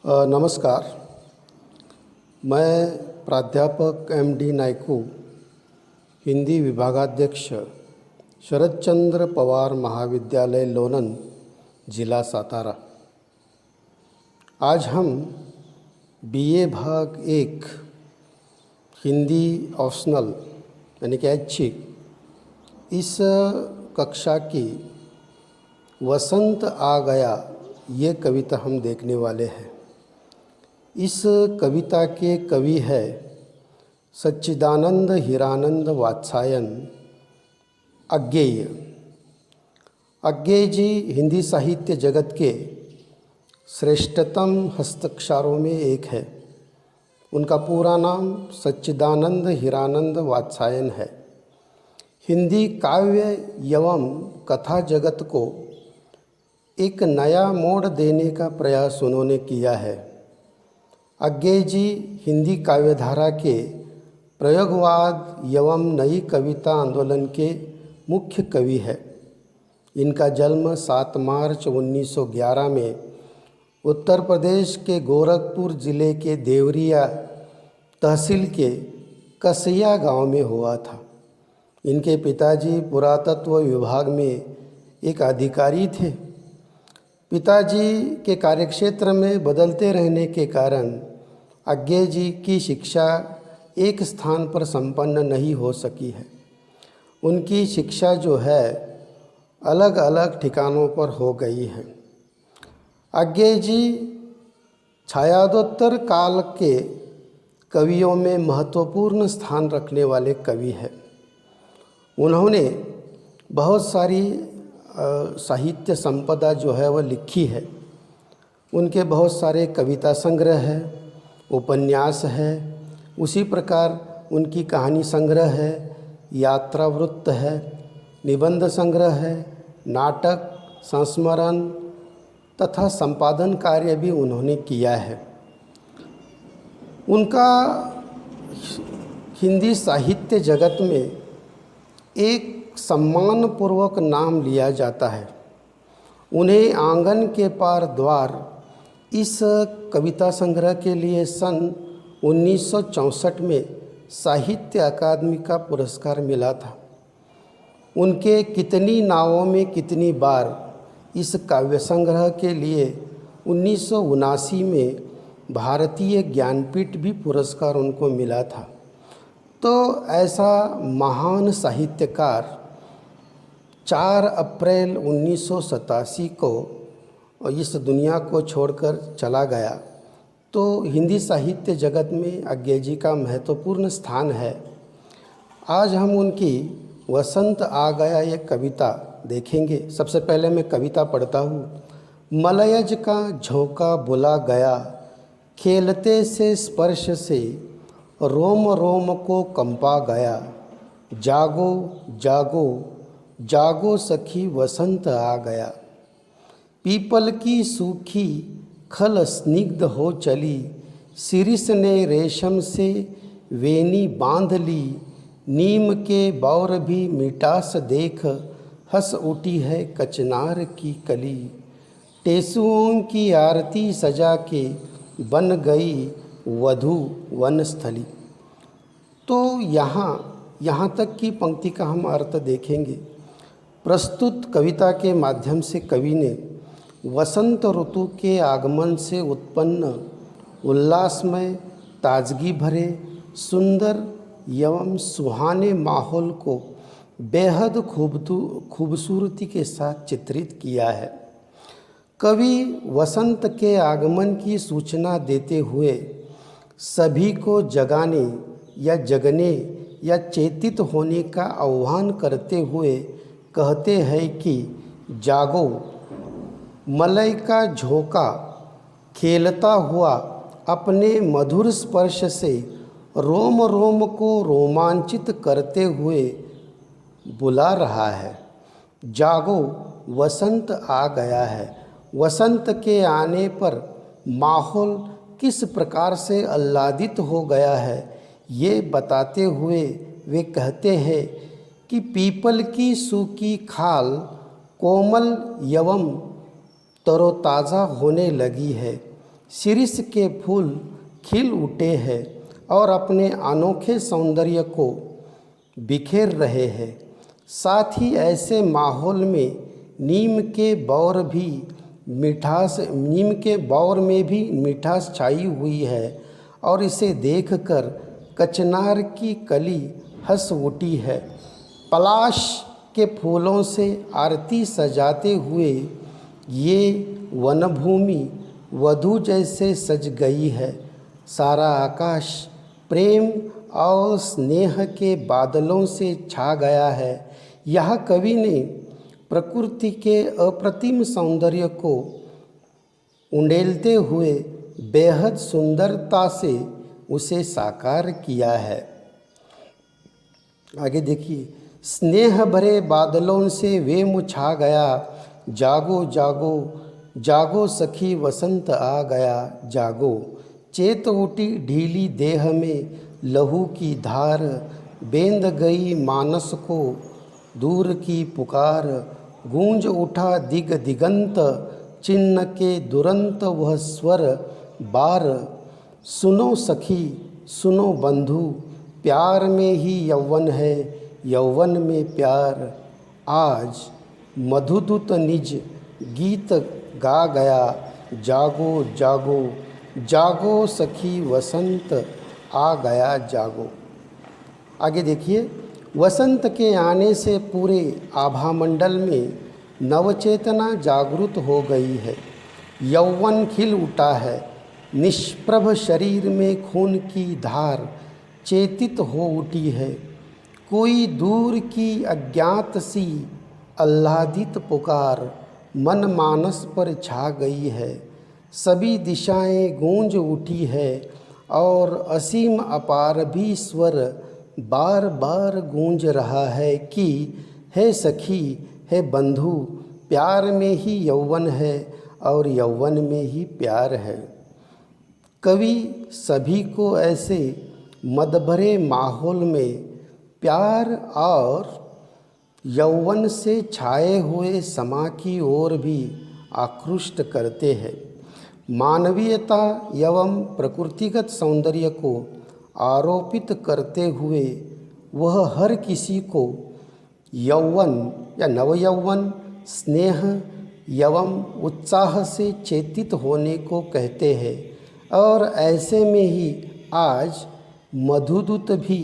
नमस्कार। मैं प्राध्यापक एम.डी. नायकू, हिंदी विभागाध्यक्ष, शरदचंद्र पवार महाविद्यालय लोनन, जिला सातारा। आज हम बीए भाग 1 हिंदी ऑप्शनल यानी कि ऐच्छिक इस कक्षा की वसंत आ गया ये कविता हम देखने वाले हैं। इस कविता के कवि है सच्चिदानंद हीरानंद वात्सायन अज्ञेय। अज्ञेय जी हिंदी साहित्य जगत के श्रेष्ठतम हस्ताक्षरों में एक है। उनका पूरा नाम सच्चिदानंद हीरानंद वात्सायन है। हिंदी काव्य एवं कथा जगत को एक नया मोड़ देने का प्रयास उन्होंने किया है। अज्ञेय जी हिंदी काव्यधारा के प्रयोगवाद एवं नई कविता आंदोलन के मुख्य कवि है। इनका जन्म 7 मार्च 1911 में उत्तर प्रदेश के गोरखपुर जिले के देवरिया तहसील के कसैया गांव में हुआ था। इनके पिताजी पुरातत्व विभाग में एक अधिकारी थे। पिताजी के कार्यक्षेत्र में बदलते रहने के कारण अज्ञेय जी की शिक्षा एक स्थान पर संपन्न नहीं हो सकी है। उनकी शिक्षा जो है अलग अलग ठिकानों पर हो गई है। अज्ञेय जी छायादोत्तर काल के कवियों में महत्वपूर्ण स्थान रखने वाले कवि हैं। उन्होंने बहुत सारी साहित्य संपदा जो है वह लिखी है। उनके बहुत सारे कविता संग्रह है, उपन्यास है, उसी प्रकार उनकी कहानी संग्रह है, यात्रा वृत्त है, निबंध संग्रह है, नाटक, संस्मरण तथा संपादन कार्य भी उन्होंने किया है। उनका हिंदी साहित्य जगत में एक सम्मानपूर्वक नाम लिया जाता है। उन्हें आंगन के पार द्वार इस कविता संग्रह के लिए सन 1964 में साहित्य अकादमी का पुरस्कार मिला था। उनके कितनी नावों में कितनी बार इस काव्य संग्रह के लिए 1979 में भारतीय ज्ञानपीठ भी पुरस्कार उनको मिला था। तो ऐसा महान साहित्यकार 4 अप्रैल 1987 को इस दुनिया को छोड़कर चला गया। तो हिंदी साहित्य जगत में अज्ञेय जी का महत्वपूर्ण स्थान है। आज हम उनकी वसंत आ गया ये कविता देखेंगे। सबसे पहले मैं कविता पढ़ता हूँ। मलयज का झोंका बुला गया, खेलते से स्पर्श से रोम रोम को कंपा गया। जागो जागो जागो सखी वसंत आ गया। पीपल की सूखी खल स्निग्ध हो चली, शिरीष ने रेशम से वेनी बांध ली। नीम के बौर भी मिटास देख, हंस उठी है कचनार की कली। टेसुओं की आरती सजा के बन गई वधू वनस्थली। तो यहाँ तक की पंक्ति का हम अर्थ देखेंगे। प्रस्तुत कविता के माध्यम से कवि ने वसंत ऋतु के आगमन से उत्पन्न उल्लासमय, ताजगी भरे, सुंदर एवं सुहाने माहौल को बेहद खूबसूरती के साथ चित्रित किया है। कवि वसंत के आगमन की सूचना देते हुए सभी को जगाने या जगने या चेतित होने का आह्वान करते हुए कहते हैं कि जागो। मलय का झोंका खेलता हुआ अपने मधुर स्पर्श से रोम रोम को रोमांचित करते हुए बुला रहा है। जागो, वसंत आ गया है। वसंत के आने पर माहौल किस प्रकार से आह्लादित हो गया है ये बताते हुए वे कहते हैं कि पीपल की सूखी खाल कोमल एवं तरोताज़ा होने लगी है। शिरीष के फूल खिल उठे हैं और अपने अनोखे सौंदर्य को बिखेर रहे हैं। साथ ही ऐसे माहौल में नीम के बौर में भी मिठास छाई हुई है और इसे देखकर कचनार की कली हंस उठी है। पलाश के फूलों से आरती सजाते हुए ये वनभूमि वधू जैसे सज गई है। सारा आकाश प्रेम और स्नेह के बादलों से छा गया है। यह कवि ने प्रकृति के अप्रतिम सौंदर्य को उंडेलते हुए बेहद सुंदरता से उसे साकार किया है। आगे देखिए, स्नेह भरे बादलों से वे मुछा गया, जागो जागो जागो सखी वसंत आ गया जागो। चेत उठी ढीली देह में लहू की धार, बेंध गई मानस को दूर की पुकार। गूंज उठा दिग दिगंत, चिन्ह के दुरंत वह स्वर बार। सुनो सखी सुनो बंधु, प्यार में ही यौवन है, यौवन में प्यार। आज मधुदूत निज गीत गा गया, जागो जागो जागो सखी वसंत आ गया जागो। आगे देखिए, वसंत के आने से पूरे आभामंडल में नवचेतना जागृत हो गई है। यौवन खिल उठा है, निष्प्रभ शरीर में खून की धार चेतित हो उठी है। कोई दूर की अज्ञात सी आह्लादित पुकार मन मानस पर छा गई है। सभी दिशाएं गूंज उठी है और असीम अपार भी स्वर बार बार गूंज रहा है कि हे सखी हे बंधु, प्यार में ही यौवन है और यौवन में ही प्यार है। कवि सभी को ऐसे मदभरे माहौल में प्यार और यौवन से छाए हुए समा की ओर भी आकृष्ट करते हैं। मानवीयता एवं प्रकृतिगत सौंदर्य को आरोपित करते हुए वह हर किसी को यौवन या नवयौवन, स्नेह एवं उत्साह से चेतित होने को कहते हैं। और ऐसे में ही आज मधुदूत भी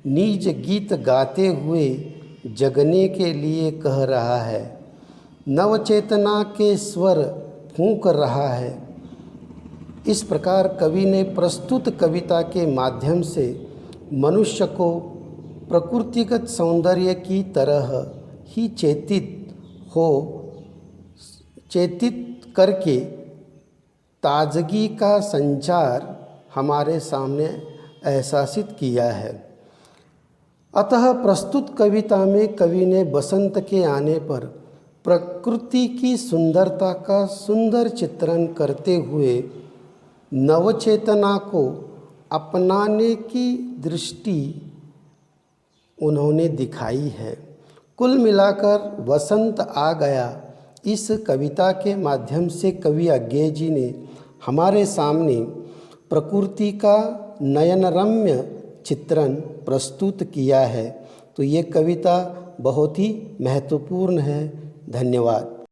निज गीत गाते हुए जगने के लिए कह रहा है, नवचेतना के स्वर फूंक रहा है। इस प्रकार कवि ने प्रस्तुत कविता के माध्यम से मनुष्य को प्रकृतिगत सौंदर्य की तरह ही चेतित करके ताजगी का संचार हमारे सामने एहसासित किया है। अतः प्रस्तुत कविता में कवि ने बसंत के आने पर प्रकृति की सुंदरता का सुंदर चित्रण करते हुए नवचेतना को अपनाने की दृष्टि उन्होंने दिखाई है। कुल मिलाकर वसंत आ गया इस कविता के माध्यम से कवि अज्ञेय जी ने हमारे सामने प्रकृति का नयनरम्य चित्रण प्रस्तुत किया है। तो ये कविता बहुत ही महत्वपूर्ण है। धन्यवाद।